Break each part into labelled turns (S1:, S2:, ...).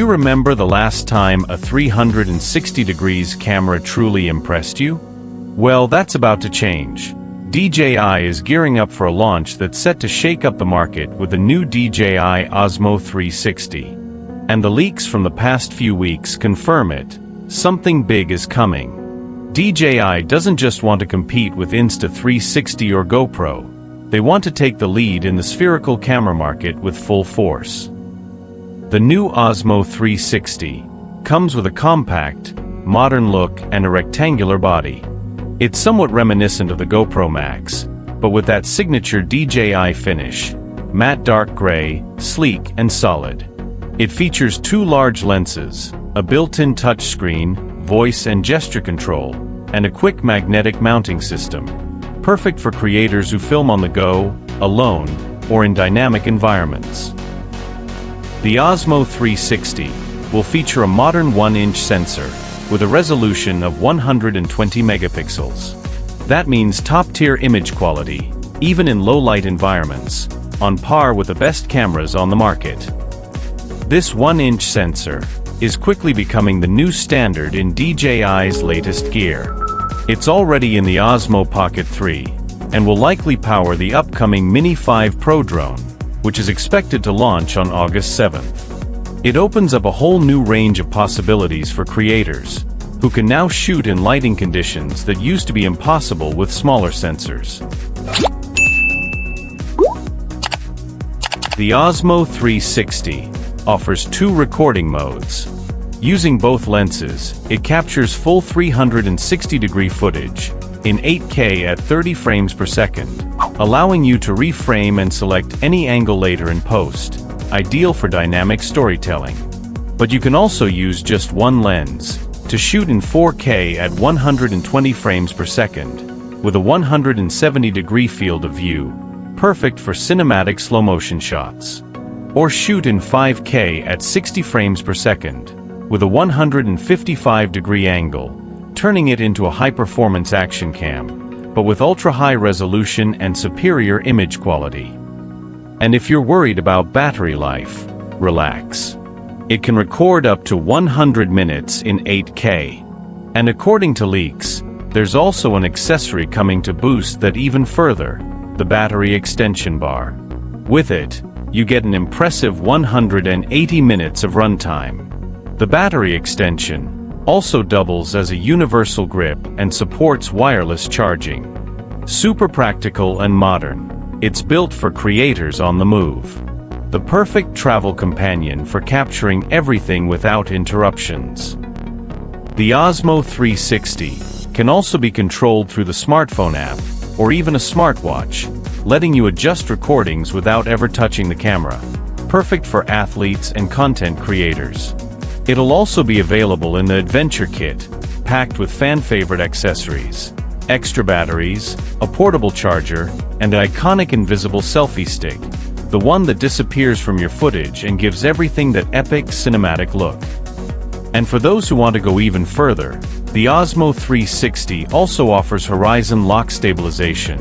S1: remember the last time a 360 degrees camera truly impressed you? Well, that's about to change. DJI is gearing up for a launch that's set to shake up the market with the new DJI Osmo 360. And the leaks from the past few weeks confirm it. Something big is coming. DJI doesn't just want to compete with Insta360 or GoPro. They want to take the lead in the spherical camera market with full force. The new Osmo 360 comes with a compact, modern look and a rectangular body. It's somewhat reminiscent of the GoPro Max, but with that signature DJI finish, matte dark gray, sleek and solid. It features two large lenses, a built-in touchscreen, voice and gesture control, and a quick magnetic mounting system, perfect for creators who film on the go, alone, or in dynamic environments. The Osmo 360 will feature a modern 1-inch sensor with a resolution of 120 megapixels. That means top-tier image quality, even in low-light environments, on par with the best cameras on the market. This 1-inch sensor is quickly becoming the new standard in DJI's latest gear. It's already in the Osmo Pocket 3, and will likely power the upcoming Mini 5 Pro drone, which is expected to launch on August 7th. It opens up a whole new range of possibilities for creators, who can now shoot in lighting conditions that used to be impossible with smaller sensors. The Osmo 360 offers two recording modes. Using both lenses, it captures full 360-degree footage in 8K at 30 frames per second, allowing you to reframe and select any angle later in post, ideal for dynamic storytelling. But you can also use just one lens to shoot in 4K at 120 frames per second, with a 170-degree field of view, perfect for cinematic slow-motion shots. Or shoot in 5K at 60 frames per second, with a 155-degree angle, turning it into a high-performance action cam, but with ultra-high resolution and superior image quality. And if you're worried about battery life, relax. It can record up to 100 minutes in 8K. And according to leaks, there's also an accessory coming to boost that even further, the battery extension bar. With it, you get an impressive 180 minutes of runtime. The battery extension also doubles as a universal grip and supports wireless charging. Super practical and modern, it's built for creators on the move. The perfect travel companion for capturing everything without interruptions. The Osmo 360 can also be controlled through the smartphone app, or even a smartwatch, letting you adjust recordings without ever touching the camera. Perfect for athletes and content creators. It'll also be available in the Adventure Kit, packed with fan-favorite accessories, extra batteries, a portable charger, and an iconic invisible selfie stick, the one that disappears from your footage and gives everything that epic cinematic look. And for those who want to go even further, the Osmo 360 also offers horizon lock stabilization,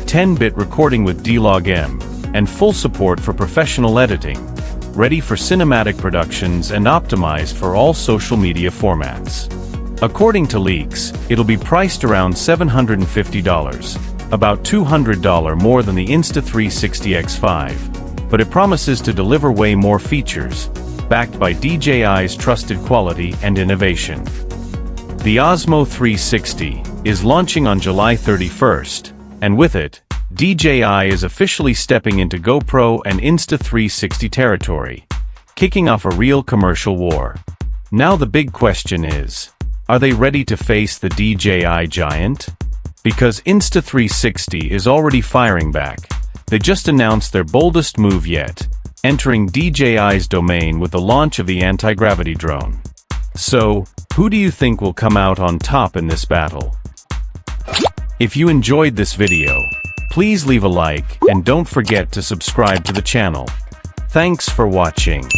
S1: 10-bit recording with D-Log-M, and full support for professional editing, ready for cinematic productions and optimized for all social media formats. According to leaks, it'll be priced around $750, about $200 more than the Insta360 X5, but it promises to deliver way more features, backed by DJI's trusted quality and innovation. The Osmo 360 is launching on July 31st, and with it, DJI is officially stepping into GoPro and Insta360 territory, kicking off a real commercial war. Now the big question is, are they ready to face the DJI giant? Because Insta360 is already firing back. They just announced their boldest move yet, entering DJI's domain with the launch of the Antigravity drone. So, who do you think will come out on top in this battle? If you enjoyed this video, please leave a like and don't forget to subscribe to the channel. Thanks for watching.